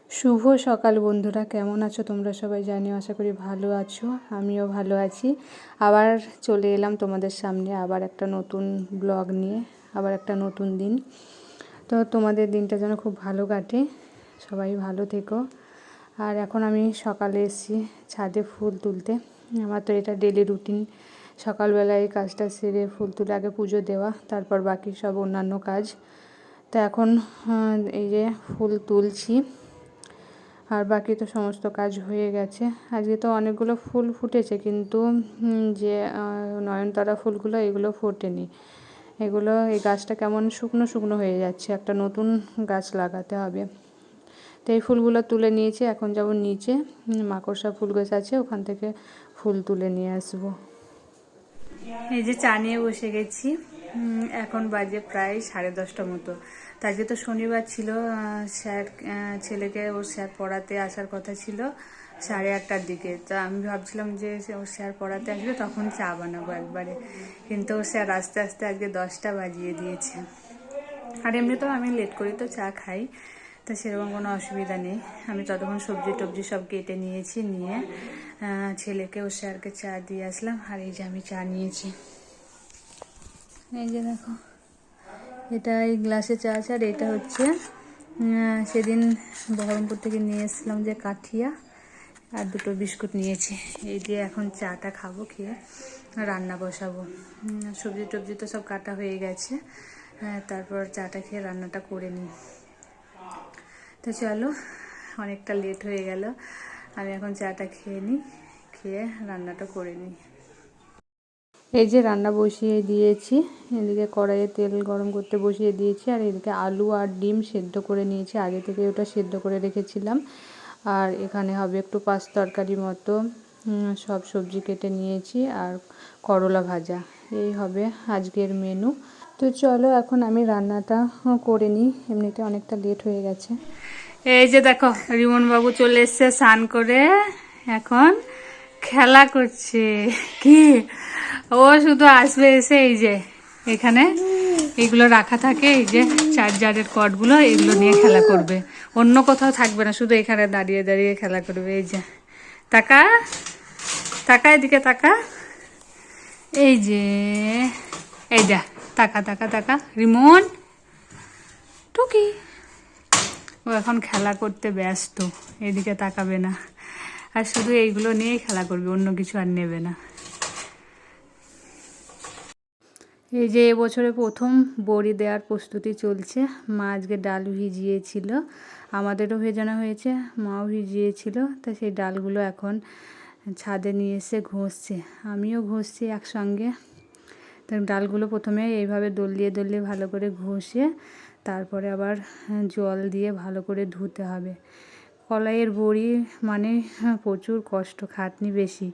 শুভ সকাল বন্ধুরা, কেমন আছো তোমরা সবাই? জানিও, আশা করি ভালো আছো। আমিও ভালো আছি। আবার চলে এলাম তোমাদের সামনে আবার একটা নতুন ব্লগ নিয়ে, আবার একটা নতুন দিন। তো তোমাদের দিনটা যেন খুব ভালো কাটে, সবাই ভালো থেকো। আর এখন আমি সকালে এসেছি ছাদে ফুল তুলতে। আমার তো এটা ডেলি রুটিন, সকালবেলায় এই কাজটা সেরে ফুল তুলে আগে পুজো দেওয়া, তারপর বাকি সব অন্যান্য কাজ। তো এখন এই যে ফুল তুলছি, আর বাকি তো সমস্ত কাজ হয়ে গেছে। আজকে তো অনেকগুলো ফুল ফুটেছে, কিন্তু যে নয়নতারা ফুলগুলো এগুলো ফোটেনি। এগুলো, এই গাছটা কেমন শুকনো শুকনো হয়ে যাচ্ছে, একটা নতুন গাছ লাগাতে হবে। তো এই ফুলগুলো তুলে নিয়েছি, এখন যাব নিচে, মাকড়সা ফুল গাছ আছে, ওখান থেকে ফুল তুলে নিয়ে আসবো। এই যে চা নিয়ে বসে গেছি, এখন বাজে প্রায় 10:30 মতো। তো আজকে তো শনিবার ছিল, স্যার ছেলেকে ওর স্যার পড়াতে আসার কথা ছিল 8:30টার দিকে। তো আমি ভাবছিলাম যে ওর স্যার পড়াতে আসবে তখন চা বানাবো একবারে, কিন্তু ওর স্যার আস্তে আস্তে আজকে 10টা বাজিয়ে দিয়েছে। আর এমনিতেও আমি লেট করি তো চা খাই, তো সেরকম কোনো অসুবিধা নেই। আমি ততক্ষণ সবজি টবজি সব কেটে নিয়েছি, নিয়ে ছেলেকে ও স্যারকে চা দিয়ে আসলাম। আর এই যে আমি চা নিয়েছি, এই যে দেখো, এটা এই গ্লাসে চা আছে। আর এটা হচ্ছে সেদিন বহরমপুর থেকে নিয়ে এসেছিলাম যে কাঠিয়া, আর 2টো বিস্কুট নিয়েছি। এই দিয়ে এখন চাটা খাবো, খেয়ে রান্না বসাবো। সবজি টবজি তো সব কাটা হয়ে গেছে, তারপর চাটা খেয়ে রান্নাটা করে নিই। তো চলো, অনেকটা লেট হয়ে গেল, আমি এখন চাটা খেয়ে নিই, খেয়ে রান্নাটা করে নিই। এই যে রান্না বসিয়ে দিয়েছি, এদিকে কড়াইয়ে তেল গরম করতে বসিয়ে দিয়েছি, আর এদিকে আলু আর ডিম সেদ্ধ করে নিয়েছি, আগে থেকে ওটা সেদ্ধ করে রেখেছিলাম। আর এখানে হবে একটু পাঁচ তরকারি মতো, সব সবজি কেটে নিয়েছি, আর করলা ভাজা। এই হবে আজকের মেনু। তো চলো এখন আমি রান্নাটা করে নিই, এমনিতে অনেকটা লেট হয়ে গেছে। এই যে দেখো, রিমন বাবু চলে এসছে স্নান করে, এখন খেলা করছে। কি, ও শুধু আসবে এসে এই যে এখানে এগুলো রাখা থাকে, এই যে চার্জারের কর্ডগুলো, এগুলো নিয়ে খেলা করবে, অন্য কোথাও থাকবে না, শুধু এখানে দাঁড়িয়ে দাঁড়িয়ে খেলা করবে। এই যে তাকা, তাকা এদিকে তাকা, এই যে, এই যা, তাকা তাকা তাকা, রিমন টুকি। ও এখন খেলা করতে ব্যস্ত, এদিকে তাকাবে না, আর শুধু এইগুলো নিয়েই খেলা করবে, অন্য কিছু আর নেবে না। এই যে এবছরে প্রথম বড়ি দেওয়ার প্রস্তুতি চলছে। মা আজকে ডাল ভিজিয়েছিল, আমাদেরও ভেজানো হয়েছে, মাও ভিজিয়েছিল। তা সেই ডালগুলো এখন ছাদে নিয়ে এসে ঘষছে, আমিও ঘষছি একসঙ্গে। তো ডালগুলো প্রথমে এইভাবে দলিয়ে দলিয়ে ভালো করে ঘষে, তারপরে আবার জল দিয়ে ভালো করে ধুতে হবে। কলাইয়ের বড়ি মানে প্রচুর কষ্ট, খাটনি বেশি।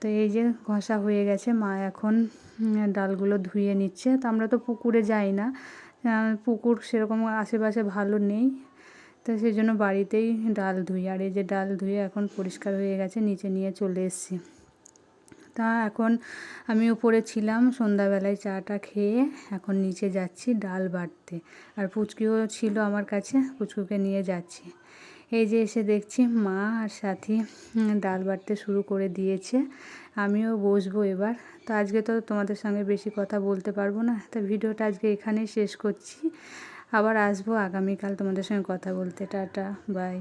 তো এই যে ঘষা হয়ে গেছে, মা এখন ডালগুলো ধুয়ে নিচ্ছে। তো আমরা তো পুকুরে যাই না, পুকুর সেরকম আশেপাশে ভালো নেই, তো সেই জন্য বাড়িতেই ডাল ধুই। আর এই যে ডাল ধুয়ে এখন পরিষ্কার হয়ে গেছে, নিচে নিয়ে চলে এসেছি। তা এখন আমি উপরে ছিলাম, সন্ধ্যাবেলায় চাটা খেয়ে এখন নিচে যাচ্ছি ডাল বাটতে। আর পুচকিও ছিল আমার কাছে, পুচকুকে নিয়ে যাচ্ছি। এই যে এসে দেখছি মা আর সাথী ডাল বাটতে শুরু করে দিয়েছে, আমিও বসবো এবার। তো আজকে তো তোমাদের সঙ্গে বেশি কথা বলতে পারবো না, তো ভিডিওটা আজকে এখানেই শেষ করছি। আবার আসবো আগামীকাল তোমাদের সঙ্গে কথা বলতে। Tata, by.